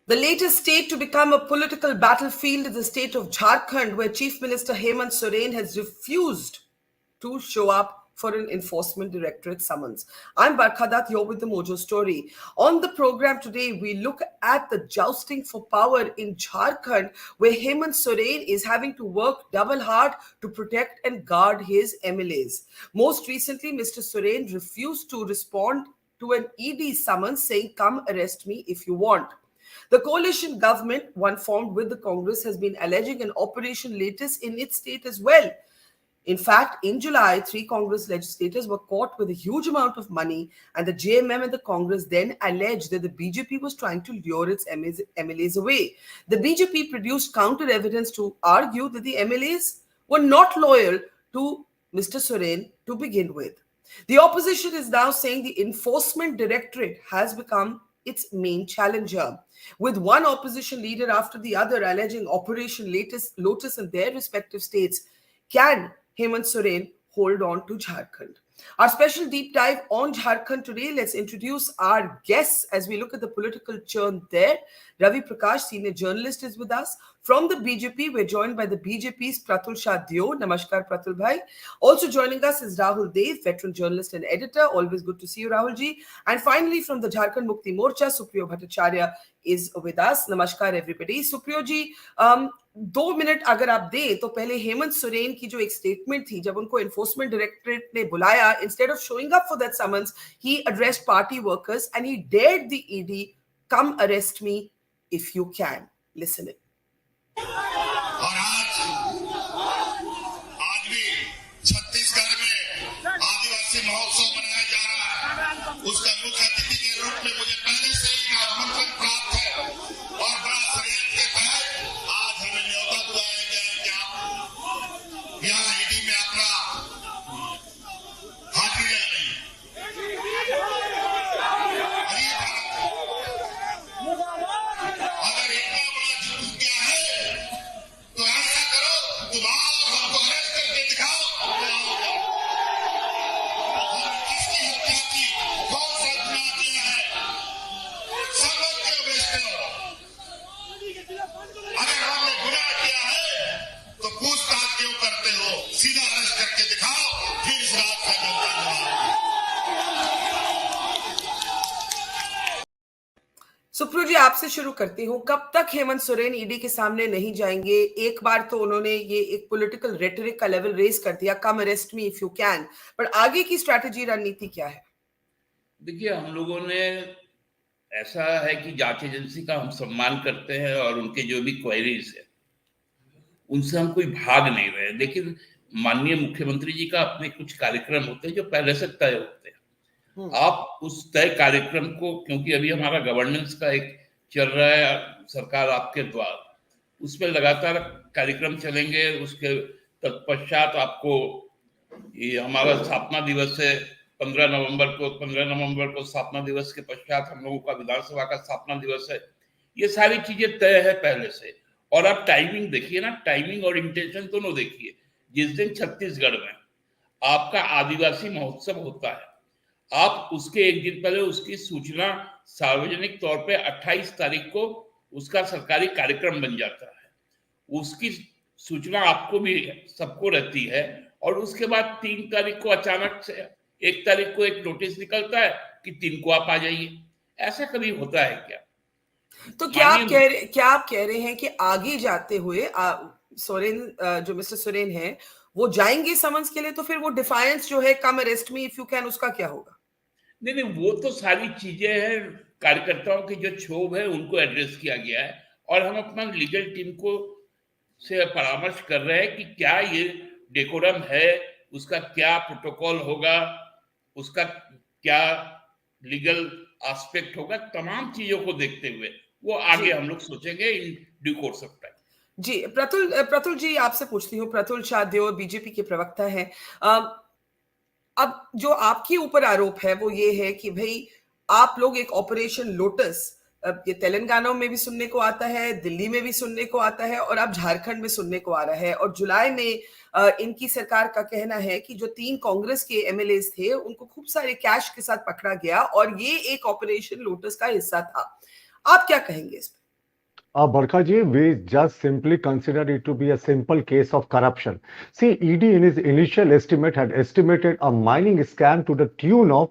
The latest state to become a political battlefield is the state of Jharkhand, where Chief Minister Hemant Soren has refused to show up for an Enforcement Directorate summons. I'm Barkha Dutt, here with the Mojo story. On the program today, we look at the jousting for power in Jharkhand, where Hemant Soren is having to work double hard to protect and guard his MLAs. Most recently, Mr. Soren refused to respond to an ED summons saying, "Come arrest me if you want." The coalition government, one formed with the Congress, has been alleging an Operation Latest in its state as well. In fact, in July, 3 Congress legislators were caught with a huge amount of money, and the JMM and the Congress then alleged that the BJP was trying to lure its MLAs away. The BJP produced counter evidence to argue that the MLAs were not loyal to Mr. Soren to begin with. The opposition is now saying the Enforcement Directorate has become its main challenger, with one opposition leader after the other alleging Operation Lotus in their respective states. Can Hemant Soren hold on to Jharkhand? Our special deep dive on Jharkhand today. Let's introduce our guests as we look at the political churn there. Ravi Prakash, senior journalist, is with us. From the BJP, we're joined by the BJP's Pratul Shahdeo. Namaskar, Pratul bhai. Also joining us is Rahul Dev, veteran journalist and editor. Always good to see you, Rahul ji. And finally, from the Jharkhand Mukti Morcha, Supriyo Bhattacharya is with us. Namaskar, everybody. Supriyo ji, 2 minute अगर आप दे तो पहले हेमंत सोरेन की जो एक statement थी जब उनको एनफोर्समेंट डायरेक्टरेट ने बुलाया, instead of showing up for that summons, he addressed party workers and he dared the ED, come arrest me if you can. Listen it. और आज भी छत्तीसगढ़ में आदिवासी महोत्सव मनाया जा रहा है. उसका मुख्य अतिथि के रूप में मुझे पहले से ही आमंत्रण प्राप्त है और बड़ा षड्यंत्र के तहत आज हमें न्योता बुलाया गया है कि आप यहाँ ईडी में अपना हाजिरी लगाएं. अगर इतना बड़ा जुलूस किया है तो ऐसा करो, तुम आओ और हमको अरेस्ट करके दिखाओ. हमने किसकी हत्या की, कौन सा गुनाह किया है, समझ क्यों बेचते हो? अगर हमने गुनाह किया है तो पूछताछ क्यों करते हो? सीधा अरेस्ट करके दिखाओ, फिर इस बात का जनता जवाब. सुप्रियो जी, आपसे शुरू करती हूँ. कब तक हेमंत सोरेन ईडी के सामने नहीं जाएंगे? एक बार तो उन्होंने ये एक पॉलिटिकल रेटरिक का लेवल रेज कर दिया, come arrest me if you can, पर आगे की स्ट्रैटेजी, रणनीति क्या है? देखिए, हम लोगों ने ऐसा है कि जांच एजेंसी का हम सम्मान करते हैं और उनके जो भी क्वेरीज है उनसे हम कोई भाग नहीं रहे. लेकिन माननीय मुख्यमंत्री जी का अपने कुछ कार्यक्रम होते हैं जो पहले से तय होते हैं. आप उस तय कार्यक्रम को, क्योंकि अभी हमारा गवर्नेंस का एक चल रहा है, सरकार आपके द्वार, उसमें लगातार कार्यक्रम चलेंगे. उसके तत्पश्चात आपको ये हमारा स्थापना दिवस है 15 नवंबर को स्थापना दिवस के पश्चात हम लोगों का विधानसभा का स्थापना दिवस है. ये सारी चीजें तय है पहले से. और आप टाइमिंग देखिए ना, टाइमिंग और इंटेंशन दोनों देखिए. जिस दिन छत्तीसगढ़ में आपका आदिवासी महोत्सव होता है, आप उसके एक दिन पहले उसकी सूचना सार्वजनिक तौर पे 28 तारीख को उसका सरकारी कार्यक्रम बन जाता है. उसकी सूचना आपको भी सबको रहती है. और उसके बाद 3 तारीख को अचानक से 1 तारीख को एक नोटिस निकलता है कि 3 को आप आ जाइए. ऐसा कभी होता है क्या? तो क्या आप कह रहे हैं कि आगे जाते हुए सोरेन, जो मिस्टर सोरेन है, वो जाएंगे समन्स के लिए, तो फिर वो डिफायंस जो है, come arrest me if you can, उसका क्या होगा? नहीं, वो तो सारी चीजें हैं. कार्यकर्ताओं की जो क्षोभ है उनको एड्रेस किया गया है और हम अपना लीगल टीम को से परामर्श कर रहे हैं कि क्या ये डेकोरम है, उसका क्या प्रोटोकॉल होगा, उसका क्या लीगल एस्पेक्ट होगा. तमाम चीजों को देखते हुए वो आगे हम लोग सोचेंगे in due course of time. जी, प्रतुल जी, आपसे पूछती हूँ. प्रतुल शाहदेव बीजेपी के प्रवक्ता हैं. अब जो आपके ऊपर आरोप है वो ये है कि भाई आप लोग एक ऑपरेशन लोटस, ये तेलंगाना में भी सुनने को आता है, दिल्ली में भी सुनने को आता है और अब झारखंड में सुनने को आ रहा है. और जुलाई में इनकी सरकार का कहना है कि जो 3 कांग्रेस के एमएलएस थे उनको खूब सारे कैश के साथ पकड़ा गया और ये एक ऑपरेशन लोटस का हिस्सा था. आप क्या कहेंगे इस पर? Barkhaji, we just simply consider it to be a simple case of corruption. See, ED in his initial estimate had estimated a mining scam to the tune of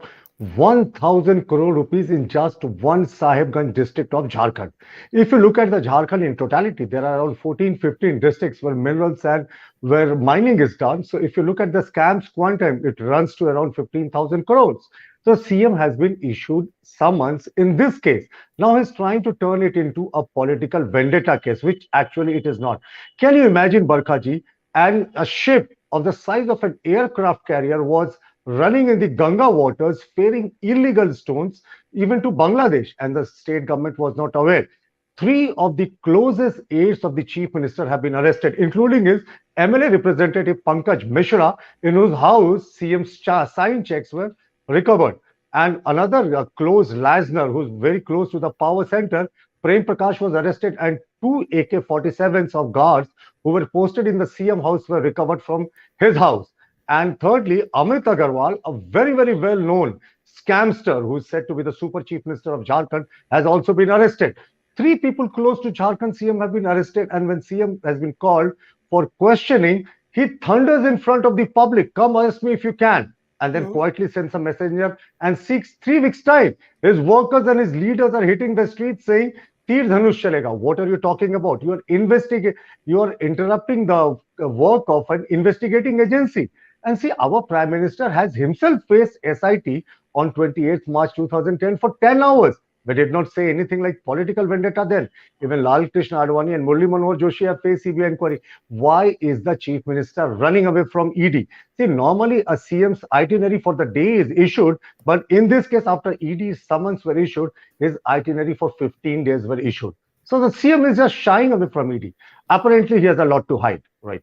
1,000 crore rupees in just one Sahibganj district of Jharkhand. If you look at the Jharkhand in totality, there are around 14, 15 districts where minerals and where mining is done. So if you look at the scam's quantum, it runs to around 15,000 crores. So CM has been issued summons in this case. Now he's trying to turn it into a political vendetta case, which actually it is not. Can you imagine, Barkhaji, and a ship of the size of an aircraft carrier was running in the Ganga waters, ferrying illegal stones even to Bangladesh, and the state government was not aware. Three of the closest aides of the chief minister have been arrested, including his MLA representative Pankaj Mishra, in whose house CM's signed checks were recovered. And another close listener who's very close to the power center, Prem Prakash, was arrested, and two AK-47s of guards who were posted in the CM house were recovered from his house. And thirdly, Amit Agarwal, a very, very well-known scamster who is said to be the super chief minister of Jharkhand, has also been arrested. Three people close to Jharkhand CM have been arrested, and when CM has been called for questioning, he thunders in front of the public, "Come arrest me if you can," and then quietly sends a messenger and seeks 3 weeks' time. His workers and his leaders are hitting the streets saying, "Tir Dhanush chalega." What are you talking about? You are interrupting the work of an investigating agency. And see, our Prime Minister has himself faced SIT on 28th March 2010 for 10 hours. We did not say anything like political vendetta then. Even Lal Krishna Advani and Murli Manohar Joshi have faced CBI inquiry. Why is the Chief Minister running away from ED? See, normally a CM's itinerary for the day is issued, but in this case, after ED's summons were issued, his itinerary for 15 days were issued. So the CM is just shying away from ED. Apparently, he has a lot to hide, right?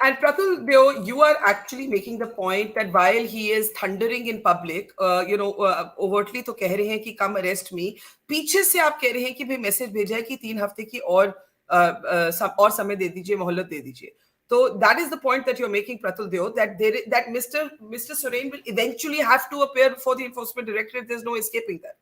And Pratul, you are actually making the point that while he is thundering in public, overtly तो कह रहे हैं कि come arrest me, पीछे से आप कह रहे हैं कि भाई मैसेज भेजा है कि 3 हफ्ते की और समय दे दीजिए, मोहलत दे दीजिए. So that is the point that you're making, Pratul Deo, that Mr. Soren will eventually have to appear before the Enforcement Directorate. There's no escaping that.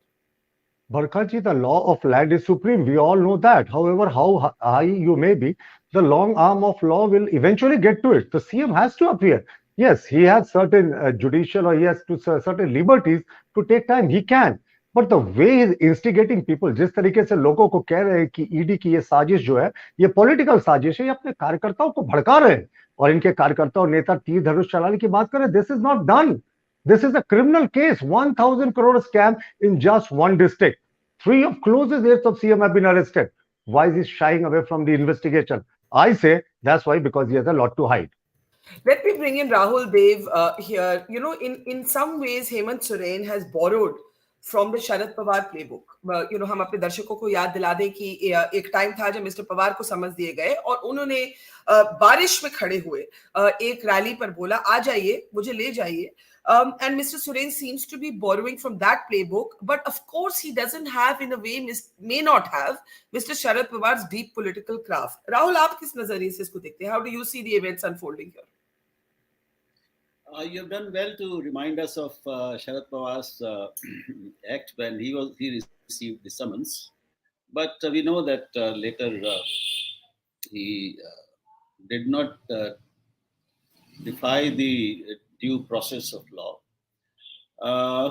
Barkhaji, the law of land is supreme. We all know that. However, how high you may be, the long arm of law will eventually get to it. The CM has to appear. Yes, he has certain judicial or he has to certain liberties to take time. He can. But the way he's instigating people, जिस तरीके से लोगों को कह रहे हैं कि ED की ये साजिश जो है, ये पॉलिटिकल साजिश है, ये अपने कार्यकर्ताओं को भड़का रहे हैं और इनके कार्यकर्ता और नेता तीर धनुष चलाने की बात कर रहे हैं. This is not done. This is a criminal case. 1,000 crore scam in just one district. 3 of closest aides of CM have been arrested. Why is he shying away from the investigation? I say that's why, because he has a lot to hide. Let me bring in Rahul Dev here. In some ways, Hemant Soren has borrowed from the Sharad Pawar playbook. हम अपने दर्शकों को याद दिला दें कि एक time था जब मिस्टर पवार को समझ दिए गए और उन्होंने बारिश में खड़े हुए एक रैली पर बोला, "आ जाइए, मुझे ले जाइए." And Mr. Soren seems to be borrowing from that playbook, but of course he doesn't have, in a way, may not have Mr. Sharad Pawar's deep political craft. Rahul, आप किस नजरिए से इसको देखते हैं? How do you see the events unfolding here? You have done well to remind us of Sharad Pawar's act when he received the summons. But we know that later he did not defy the due process of law.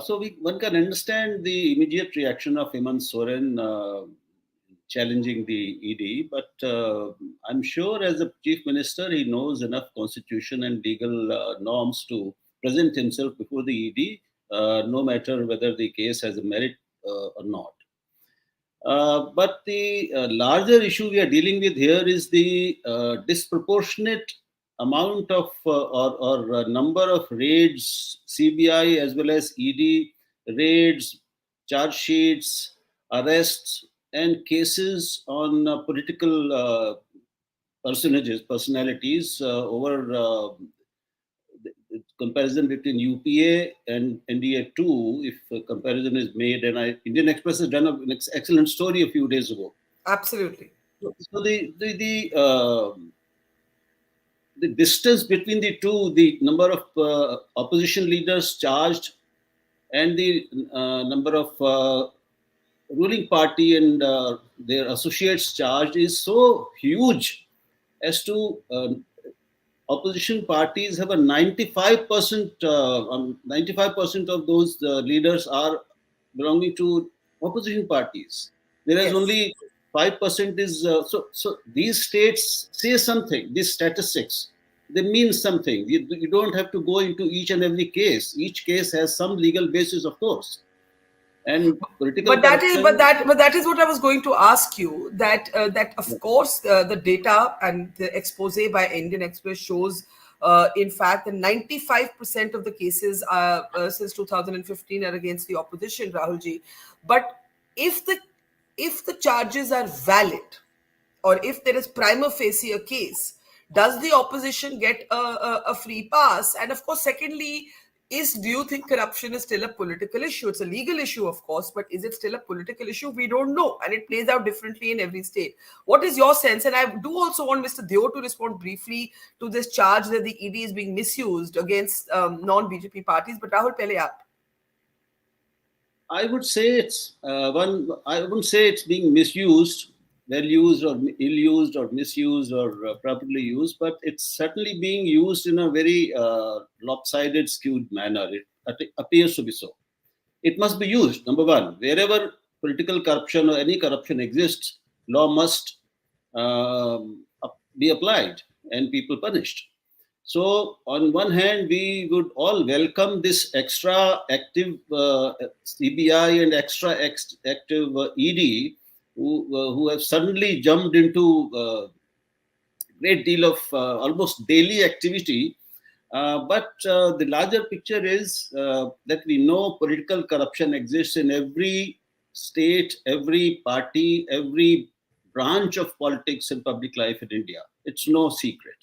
So one can understand the immediate reaction of Hemant Soren challenging the ED, but I'm sure as a chief minister, he knows enough constitution and legal norms to present himself before the ED, no matter whether the case has a merit or not. But the larger issue we are dealing with here is the disproportionate amount of or number of raids, CBI as well as ED raids, charge sheets, arrests, and cases on political personalities over the comparison between UPA and NDA 2, if a comparison is made. And Indian Express has done an excellent story a few days ago. Absolutely. So the distance between the two, the number of opposition leaders charged and the number of ruling party and their associates charge is so huge as to opposition parties have a 95%, 95% of those leaders are belonging to opposition parties, whereas Yes. only 5% is, so these states say something, these statistics, they mean something. You don't have to go into each and every case. Each case has some legal basis, of course. And political corruption. But that is what I was going to ask you. That of course the data and the expose by Indian Express shows, in fact, that 95% of the cases since 2015 are against the opposition, Rahulji. But if the charges are valid, or if there is prima facie a case, does the opposition get a free pass? And of course, secondly, do you think corruption is still a political issue? It's a legal issue, of course, but is it still a political issue? We don't know, and it plays out differently in every state. What is your sense? And I do also want Mr. Deo to respond briefly to this charge that the ED is being misused against non-BJP parties. But Rahul, pehle aap. I would say it's I wouldn't say it's being misused, well used or ill-used or misused or properly used, but it's certainly being used in a very lopsided, skewed manner. It appears to be so. It must be used, number one. Wherever political corruption or any corruption exists, law must be applied and people punished. So, on one hand, we would all welcome this extra active CBI and extra active ED who have suddenly jumped into a great deal of almost daily activity. But the larger picture is that we know political corruption exists in every state, every party, every branch of politics and public life in India. It's no secret.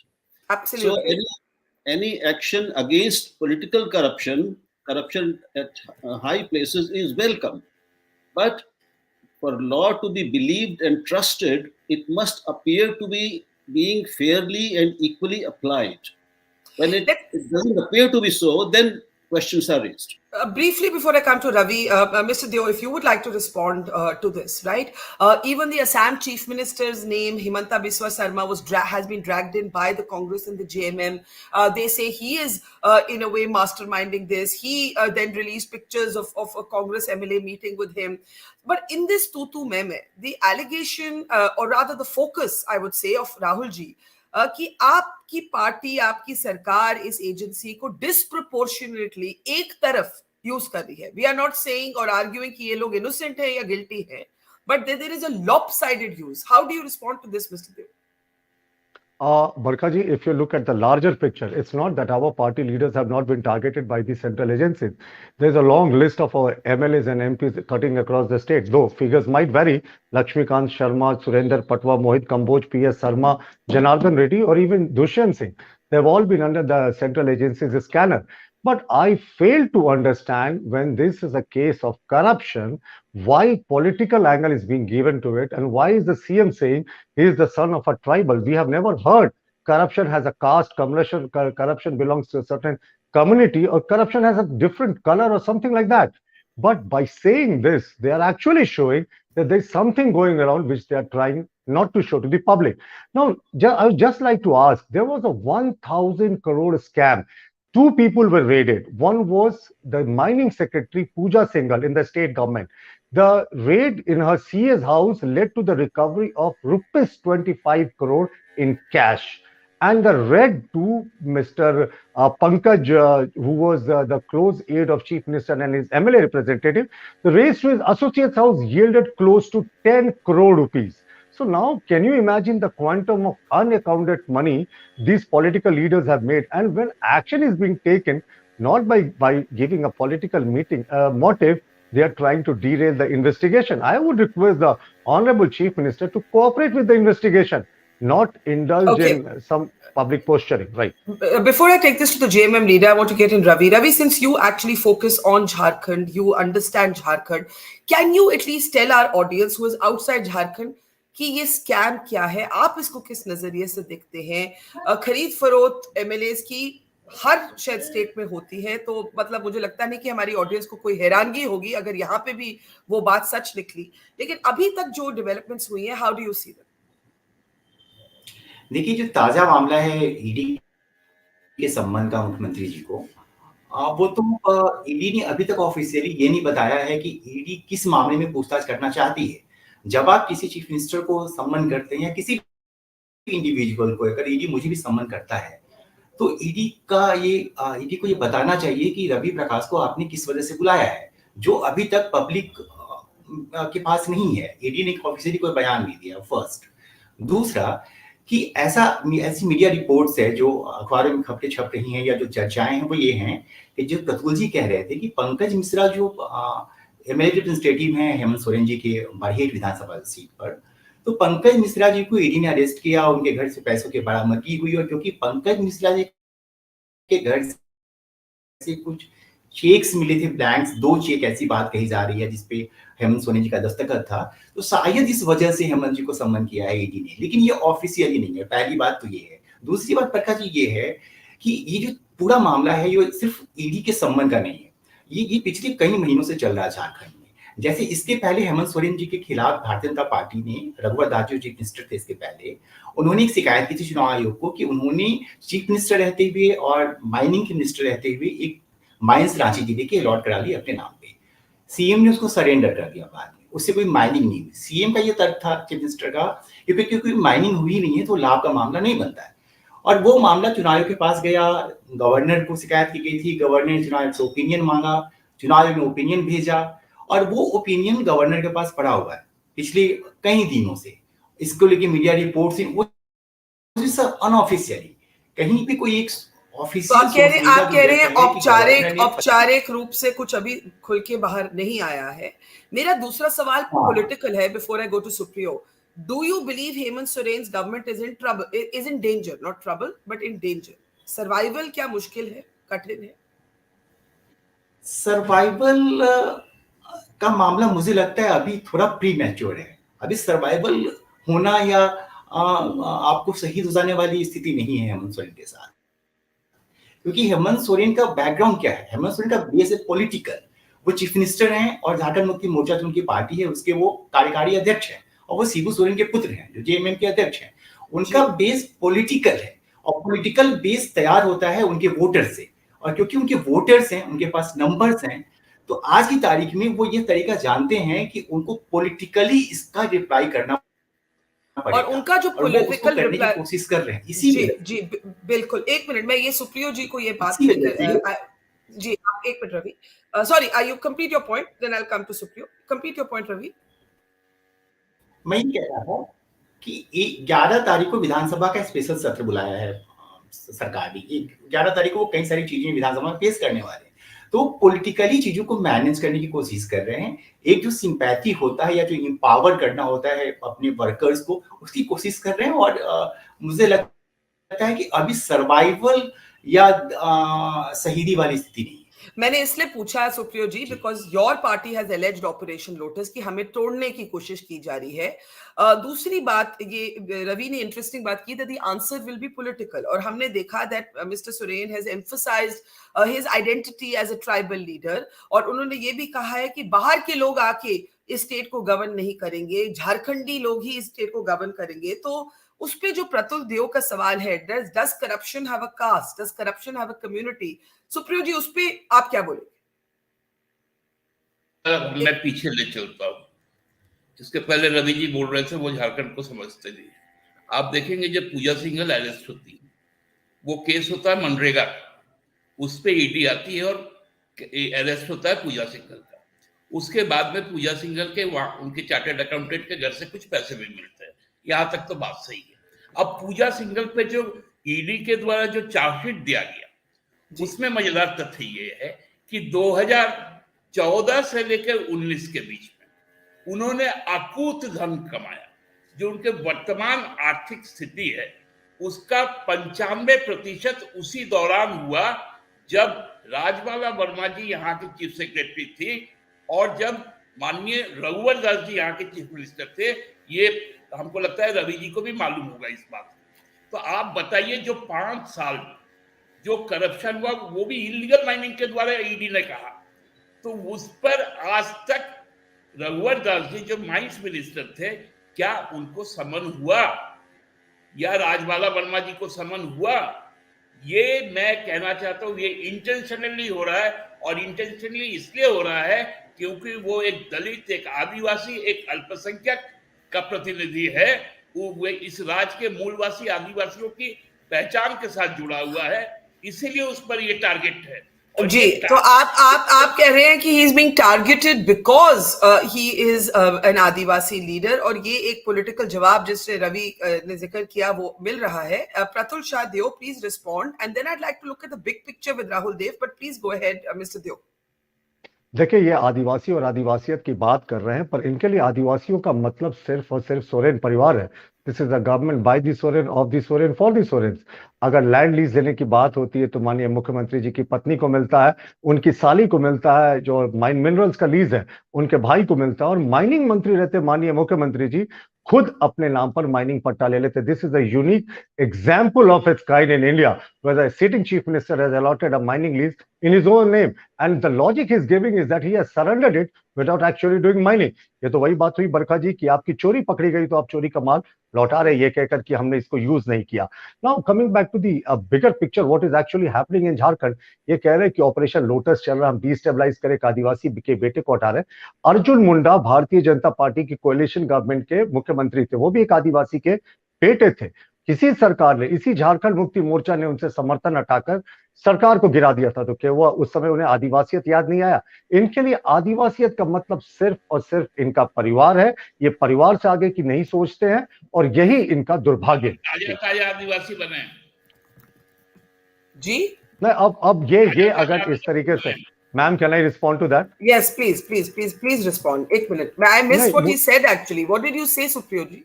Absolutely. So any action against political corruption at high places is welcome. But for law to be believed and trusted, it must appear to be being fairly and equally applied. When it doesn't appear to be so, then questions are raised. Briefly, before I come to Ravi, Mr. Deo, if you would like to respond to this, right? Even the Assam Chief Minister's name, Himanta Biswa Sarma, has been dragged in by the Congress and the JMM. They say he is, in a way, masterminding this. He then released pictures of a Congress MLA meeting with him. But in this tutu meme, the allegation, or rather the focus, I would say, of Rahul ji, कि आपकी party, आपकी सरकार इस agency को disproportionately एक तरफ use कर रही है. वी आर नॉट सेइंग और आर्ग्यूइंग कि ये लोग इनोसेंट है या गिल्टी है, but there is a lopsided use. How do you respond to this, mister Dev? Barkha ji, if you look at the larger picture, it's not that our party leaders have not been targeted by the central agencies. There's a long list of our MLAs and MPs cutting across the state, though figures might vary. Lakshmikant Sharma, Surender Patwa, Mohit Kamboj, PS Sarma, Janardhan Reddy, or even Dushyant Singh. They've all been under the central agency's scanner. But I fail to understand, when this is a case of corruption, why political angle is being given to it, and why is the CM saying he is the son of a tribal? We have never heard corruption has a caste, corruption belongs to a certain community, or corruption has a different color or something like that. But by saying this, they are actually showing that there's something going around which they are trying not to show to the public. Now, I would just like to ask, there was a 1,000 crore scam. Two people were raided. One was the mining secretary, Pooja Singhal, in the state government. The raid in her CA's house led to the recovery of rupees 25 crore in cash. And the raid to Mr. Pankaj, who was the close aide of Chief Minister and his MLA representative, the raid to his associate's house yielded close to 10 crore rupees. So now, can you imagine the quantum of unaccounted money these political leaders have made? And when action is being taken, not by giving a political motive, they are trying to derail the investigation. I would request the Honorable Chief Minister to cooperate with the investigation, not indulge in some public posturing. Right. Before I take this to the JMM leader, I want to get in Ravi. Ravi, since you actually focus on Jharkhand, you understand Jharkhand, can you at least tell our audience who is outside Jharkhand कि ये scam क्या है, आप इसको किस नजरिए से देखते हैं? खरीद फरोख्त एमएलएस की हर शायद स्टेट में होती है। तो मतलब मुझे लगता नहीं कि हमारी ऑडियंस को कोई हैरानगी होगी अगर यहाँ पे भी वो बात सच निकली। लेकिन अभी तक जो डेवलपमेंट्स हुई है, how do you see that? देखिए, जो ताजा मामला है ईडी के संबंध का मुख्यमंत्री जी को, वो तो ईडी ने अभी तक ऑफिशियली ये नहीं बताया है कि ईडी किस मामले में पूछताछ करना चाहती है। जब आप किसी चीफ मिनिस्टर को सम्मन करते हैं या किसी भी इंडिविजुअल को, अगर ईडी मुझे भी सम्मन करता है तो ईडी को ये बताना चाहिए कि रवि प्रकाश को आपने किस वजह से बुलाया है, जो अभी तक पब्लिक के पास नहीं है। ईडी ने ऑफिशियली कोई बयान नहीं दिया, फर्स्ट। दूसरा कि ऐसी मीडिया रिपोर्ट्स है जो अखबारों में खबरें छप रही हैं या जो चर्चाएं हैं, वो ये हैं कि जो प्रतुल जी कह रहे थे कि पंकज मिश्रा जो एमएलए रिप्रेजेंटेटिव हैं हेमंत सोरेन जी के बरहेट विधानसभा सीट पर, तो पंकज मिश्रा जी को ईडी ने अरेस्ट किया, उनके घर से पैसों की बरामदगी हुई, और क्योंकि पंकज मिश्रा जी के घर से कुछ चेक्स मिले थे, ब्लैंक्स, 2 चेक, ऐसी बात कही जा रही है जिसपे हेमंत सोरेन जी का दस्तखत था, तो शायद इस वजह से हेमंत जी को सम्मन किया है ईडी ने। लेकिन ये ऑफिशियली नहीं है, पहली बात तो ये है। दूसरी बात प्रकाश जी ये है कि ये जो पूरा मामला है ये सिर्फ ईडी के सम्मन का नहीं है, ये पिछले कई महीनों से चल रहा है झारखंड में। जैसे इसके पहले हेमंत सोरेन जी के खिलाफ भारतीय जनता पार्टी ने, रघुवर दास जो चीफ मिनिस्टर थे इसके पहले, उन्होंने एक शिकायत की थी चुनाव आयोग को कि उन्होंने चीफ मिनिस्टर रहते हुए और माइनिंग के मिनिस्टर रहते हुए एक माइंस रांची जिले के अलॉट करा ली अपने नाम पे। सीएम ने उसको सरेंडर कर दिया बाद में, उससे कोई माइनिंग नहीं हुई। सीएम का ये तर्क था चीफ मिनिस्टर का, क्योंकि माइनिंग हुई नहीं है तो लाभ का मामला नहीं बनता है। और वो मामला चुनाव आयोग के पास गया, गवर्नर को शिकायत की गई थी, गवर्नर ने चुनाव आयोग से ओपिनियन मांगा, चुनाव आयोग ने ओपिनियन भेजा, और वो ओपिनियन गवर्नर के पास पड़ा हुआ है पिछले कई दिनों से। इसको लेके मीडिया रिपोर्ट्स, वो सब अनऑफिशियली, कहीं भी कोई एक तो आप कह रहे हैं औपचारिक रूप से कुछ अभी खुल के बाहर नहीं आया है। मेरा दूसरा सवाल पॉलिटिकल है, before I go to Supriyo. Do you believe Hemant Soren's government is in danger, not trouble but in danger? Survival क्या मुश्किल है, कठिन है? सर्वाइवल का मामला मुझे लगता है अभी थोड़ा प्री मैच्योर है। अभी सर्वाइवल होना या आपको शहीद हो जाने वाली स्थिति नहीं है हेमंत सोरेन के साथ, क्योंकि हेमंत सोरेन का बैकग्राउंड क्या है? हेमंत सोरेन का बेस है पॉलिटिकल। वो चीफ मिनिस्टर हैं और झारखंड मुक्ति मोर्चा जो उनकी पार्टी है उसके वो कार्यकारी अध्यक्ष हैं, और वो शिबू सोरेन के पुत्र हैं जो जेएमएम के अध्यक्ष हैं। उनका बेस पॉलिटिकल है, और पॉलिटिकल बेस तैयार होता है उनके वोटर से, और क्योंकि उनके वोटर्स हैं, उनके पास नंबर्स हैं, तो आज की तारीख में वो ये तरीका जानते हैं कि उनको पॉलिटिकली इसका रिप्लाई करना और उनका जो पॉलिटिकल करने की कोशिश कर रहे हैं। इसीलिए जी बिल्कुल। एक मिनट, मैं ये सुप्रियो जी को ये बात जी, आप एक minute Ravi, sorry, you complete your point, then I will come to Supriyo. Complete your point Ravi. मैं ये कह रहा था कि 11 तारीख को विधानसभा का स्पेशल सत्र बुलाया है सरकार ने। 11 तारीख को वो कई सारी चीजें विधानसभा में पेश करने वाले हैं, तो पॉलिटिकली चीजों को मैनेज करने की कोशिश कर रहे हैं। एक जो सिंपैथी होता है या जो इंपावर करना होता है अपने वर्कर्स को, उसकी कोशिश कर रहे हैं। और मुझे लगता है कि अभी सर्वाइवल या शहीदी वाली स्थिति नहीं है। मैंने इसलिए पूछा है Supriyo ji, because your party has alleged Operation Lotus कि हमें तोड़ने की कोशिश की जा रही है। दूसरी बात, ये रवि ने इंटरेस्टिंग बात की, that the answer will be political, और हमने देखा that mister Soren has emphasised his identity as a tribal leader, और उन्होंने ये भी कहा है कि बाहर के लोग आके इस स्टेट को गवर्न नहीं करेंगे, झारखंडी लोग ही इस स्टेट को गवर्न करेंगे। तो उस पे जो प्रतुल देव का सवाल है, does corruption have a caste, does corruption have a community? Supriyo ji, उस पे आप क्या बोलेंगे? मैं पीछे ले चलता हूँ। इसके पहले रवि जी बोल रहे थे वो झारखंड को समझते नहीं। आप देखेंगे जब पूजा सिंघल अरेस्ट होती है, वो केस होता है मनरेगा, उस पे ईडी आती है और अरेस्ट होता है पूजा सिंघल का। उसके बाद में पूजा सिंघल के उनके चार्टर्ड अकाउंटेंट के घर से कुछ पैसे भी मिलते हैं। यहाँ तक तो बात सही है। अब पूजा सिंघल पे जो ईडी के द्वारा जो चार्जशीट दिया गया, उसमें मजेदार तथ्य ये है कि 2014 से लेकर 19 के बीच में उन्होंने अकूत धन कमाया। जो उनके वर्तमान आर्थिक स्थिति है उसका 95% उसी दौरान हुआ जब राजमाला वर्मा जी यहाँ की चीफ सेक्रेटरी थी और जब माननीय रघुवर दास जी यहाँ के चीफ मिनिस्टर थे। ये हमको लगता है रवि जी को भी मालूम होगा इस बात। तो आप बताइए, जो 5 साल जो करप्शन हुआ वो भी इलीगल माइनिंग के द्वारा, ईडी ने कहा। तो उस पर आज तक रघुवर दास जी जो माइंस मिनिस्टर थे, क्या उनको समन हुआ या राजबाला वर्मा जी को समन हुआ? ये मैं कहना चाहता हूं, ये इंटेंशनली हो रहा है, और इंटेंशनली इसलिए हो रहा है क्योंकि वो एक दलित, एक आदिवासी, एक अल्पसंख्यक का प्रतिनिधि है। वो इस राज्य के मूलवासी आदिवासियों की पहचान के साथ जुड़ा हुआ है, इसीलिए उस पर ये टारगेट है। जी, तो आप कह रहे हैं कि he is being targeted because he is an Adivasi leader, और ये एक पॉलिटिकल जवाब जिससे रवि ने जिक्र किया वो मिल रहा है। Pratul Shahdeo, please respond, and then I'd like to look at the big picture with Rahul Dev, but please go ahead mister Dev. देखिए, ये आदिवासी और आदिवासियत की बात कर रहे हैं, पर इनके लिए आदिवासियों का मतलब सिर्फ और सिर्फ सोरेन परिवार है। This is a government by the Soren, of the Soren, for the Soren. अगर लैंड लीज देने की बात होती है तो माननीय मुख्यमंत्री जी की पत्नी को मिलता है, उनकी साली को मिलता है, जो माइन मिनरल्स का लीज है उनके भाई को मिलता है, और माइनिंग मंत्री रहते माननीय मुख्यमंत्री जी खुद अपने नाम पर माइनिंग पट्टा ले लेते। This is a unique example of its kind in India, where a sitting chief minister has allotted a mining lease in his own name, and the logic he's giving is that he has surrendered it without actually doing mining. ये तो वही बात हुई बरखा जी कि आपकी चोरी पकड़ी गई तो आप चोरी का माल लौटा रहे, ये कहकर कि हमने इसको यूज नहीं किया। Now coming back to the bigger picture, what is actually happening in Jharkhand, ये कह रहे हैं कि ऑपरेशन लोटस चल रहा है, हम डिस्टेबलाइज करें, एक आदिवासी के बेटे को हटा रहे। अर्जुन मुंडा भारतीय जनता पार्टी की कोalition गवर्नमेंट के मुख्यमंत्री थे, वो भी एक आदिवासी के बेटे थे। किसी सरकार ने, इसी झारखंड मुक्ति मोर्चा ने उनसे समर्थन हटाकर सरकार को गिरा दिया था, तो क्या हुआ? उस समय उन्हें आदिवासियत याद नहीं आया? इनके लिए आदिवासियत का मतलब सिर्फ और सिर्फ इनका परिवार है। ये परिवार से आगे की नहीं सोचते हैं, और यही इनका दुर्भाग्य है। आदिवासी बने जी नहीं, अब ये अगर इस तरीके से, ma'am, can I respond to that? Yes, please respond. एक minute, I miss what he said actually. What did you say Supriyo जी?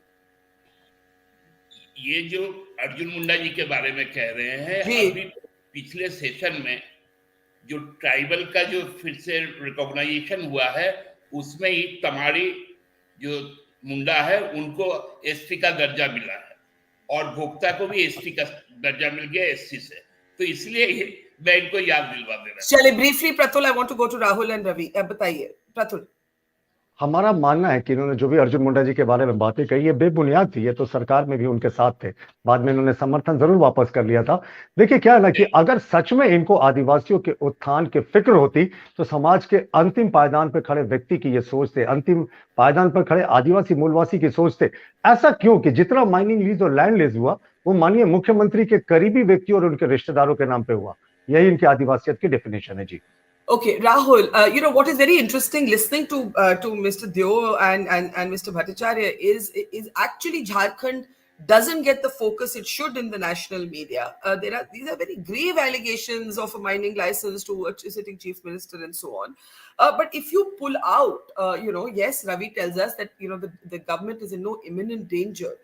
ये जो अर्जुन मुंडा जी के बारे में कह रहे हैं, अभी पिछले सेशन में जो ट्राइबल का जो फिर से रिकॉग्नाइजेशन हुआ है, उसमें ही तमाड़ी जो मुंडा है उनको एसटी का दर्जा मिला है, और भोक्ता को भी एसटी का दर्जा मिल गया एससी से। तो इसलिए मैं इनको याद दिलवा दे रहा हूं। चलिए briefly, Pratul, I want to go to Rahul and Ravi. अब बताइए प्रतुल। हमारा मानना है कि इन्होंने जो भी अर्जुन मुंडा जी के बारे में बातें कही, ये बेबुनियाद थी। ये तो सरकार में भी उनके साथ थे, बाद में इन्होंने समर्थन जरूर वापस कर लिया था। देखिए क्या है ना, कि अगर सच में इनको आदिवासियों के उत्थान की फिक्र होती तो समाज के अंतिम पायदान पर खड़े व्यक्ति की ये सोच थे, अंतिम पायदान पर खड़े आदिवासी मूलवासी की सोच थे। ऐसा क्यों कि जितना माइनिंग लीज और लैंड लीज हुआ वो माननीय मुख्यमंत्री के करीबी व्यक्तियों और उनके रिश्तेदारों के नाम पे हुआ। यही इनकी आदिवासियत की डेफिनेशन है जी। Okay, Rahul, you know what is very interesting listening to Mr. Deo and Mr. Bhattacharya is actually Jharkhand doesn't get the focus it should in the national media. These are very grave allegations of a mining license to a sitting chief minister and so on. But if you pull out, yes, Ravi tells us that the government is in no imminent danger.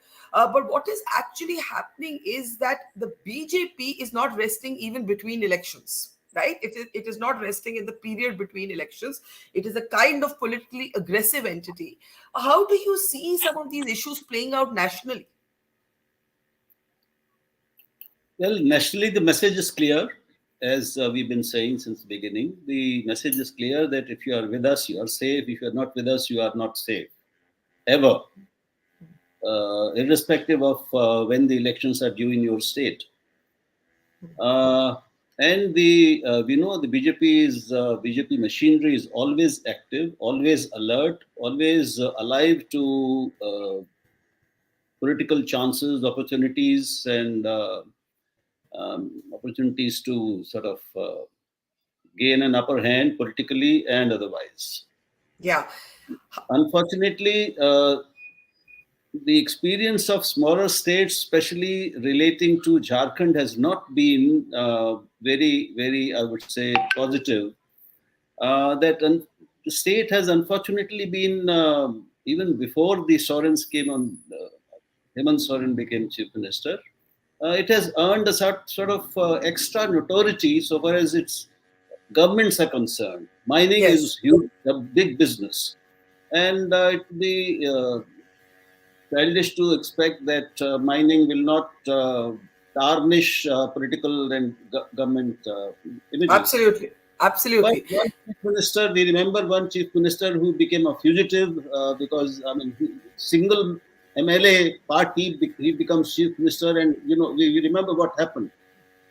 But what is actually happening is that the BJP is not resting even between elections. Right? It is not resting in the period between elections. It is a kind of politically aggressive entity. How do you see some of these issues playing out nationally? Well, nationally, the message is clear, as we've been saying since the beginning. The message is clear that if you are with us, you are safe. If you are not with us, you are not safe. Ever. Irrespective of when the elections are due in your state. And we know the BJP machinery is always active, always alert, always alive to political chances, opportunities, and opportunities to sort of gain an upper hand politically and otherwise. Yeah. Unfortunately, the experience of smaller states, especially relating to Jharkhand, has not been very, very, I would say, positive. The state has unfortunately been, even before the Sorens came on, Hemant Soren became chief minister, it has earned a sort of extra notoriety so far as its governments are concerned. Mining is huge, a big business. And it would be childish to expect that mining will not tarnish political and government images. Absolutely. Absolutely. One chief minister, we remember one chief minister who became a fugitive because, I mean, single MLA party, he becomes chief minister, and we remember what happened.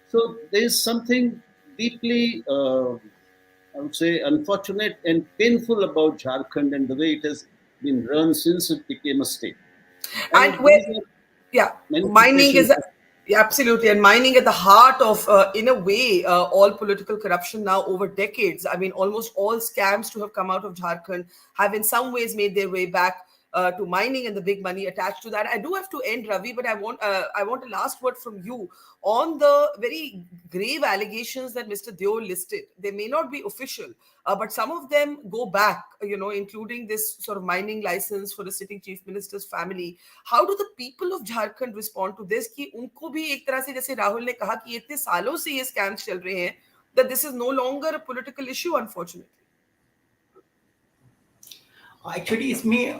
So there is something deeply, I would say, unfortunate and painful about Jharkhand and the way it has been run since it became a state. And mining is absolutely, and mining at the heart of, in a way, all political corruption now over decades. I mean, almost all scams to have come out of Jharkhand have in some ways made their way back to mining and the big money attached to that. I do have to end, Ravi, but I want a last word from you on the very grave allegations that Mr. Deo listed. They may not be official, but some of them go back, including this sort of mining license for the sitting chief minister's family. How do the people of Jharkhand respond to this? कि उनको भी एक तरह से, जैसे राहुल ने कहा कि इतने सालों से ये scams चल रहे हैं, that this is no longer a political issue, unfortunately. Actually इसमें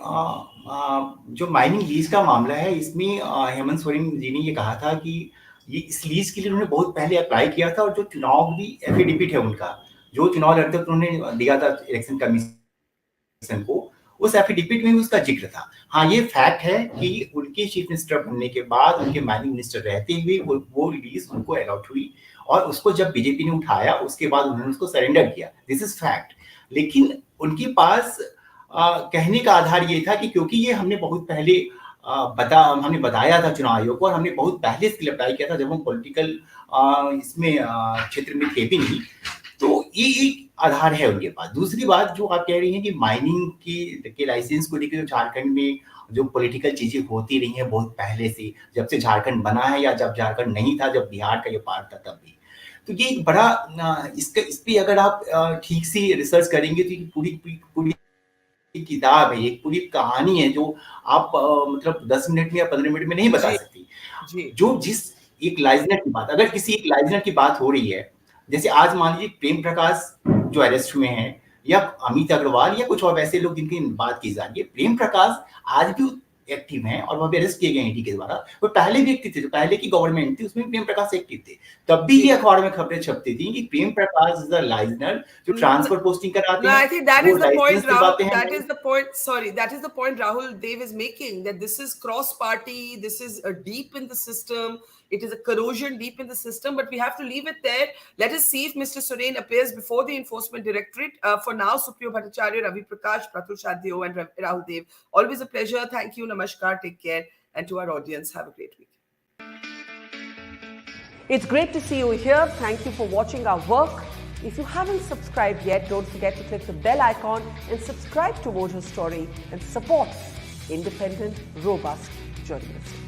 जो माइनिंग लीज का मामला है, इसमें हेमंत सोरेन जी ने ये कहा था कि ये इस लीज के लिए उन्होंने बहुत पहले अप्लाई किया था, और जो चुनाव भी एफिडेविट है उनका, जो चुनाव लड़ते वक्त उन्होंने दिया था इलेक्शन कमीशन को, उस एफिडेविट में भी उसका जिक्र था। हाँ, ये फैक्ट है कि उनके चीफ मिनिस्टर बनने के बाद, उनके माइनिंग मिनिस्टर रहते हुए वो लीज उनको अलॉट हुई, और उसको जब बीजेपी ने उठाया उसके बाद उन्होंने उसको सरेंडर किया। This is fact. लेकिन उनके पास कहने का आधार ये था कि क्योंकि ये हमने बहुत पहले हमने बताया था चुनाव आयोग को, और हमने बहुत पहले इसके लिए अप्लाई किया था जब हम पॉलिटिकल इसमें क्षेत्र में थे भी नहीं, तो ये एक आधार है उनके पास। दूसरी बात जो आप कह रही हैं कि माइनिंग के लाइसेंस को लेकर झारखंड में जो पॉलिटिकल चीजें होती रही हैं बहुत पहले से, जब से झारखंड बना है या जब झारखंड नहीं था, जब बिहार का ये पार्ट था तब भी, तो ये एक बड़ा इस पे अगर आप ठीक से रिसर्च करेंगे तो पूरी किताब है, एक पूरी कहानी है जो आप मतलब 10 मिनट में या 15 मिनट में नहीं बता सकती। जो जिस एक लाइजनर की बात, अगर किसी एक लाइजनर की बात हो रही है, जैसे आज मान लीजिए प्रेम प्रकाश जो अरेस्ट हुए हैं, या अमित अग्रवाल, या कुछ और वैसे लोग जिनकी बात की जा रही है, प्रेम प्रकाश आज भी एक्टिव हैं और वह भी अरेस्ट किए गए ईडी के द्वारा। वो पहले भी एक्टिव थे, जो पहले की गवर्नमेंट थी उसमें प्रेम प्रकाश एक्टिव थे, तब भी ये अखबार में खबरें छपती थी कि Prem Prakash is the liaisoner जो ट्रांसफर पोस्टिंग कराते हैं। I think that is the point, Rahul. That is the point. Sorry, that is the point Rahul Dev is making, that this is cross-party, this is deep in the system. It is a corrosion deep in the system, but we have to leave it there. Let us see if Mr. Soren appears before the Enforcement Directorate. For now, Supriyo Bhattacharya, Ravi Prakash, Pratul, Shahdeo, and Rahul Dev. Always a pleasure. Thank you. Namaskar. Take care. And to our audience, have a great week. It's great to see you here. Thank you for watching our work. If you haven't subscribed yet, don't forget to click the bell icon and subscribe to Watch Her Story and support independent, robust journalism.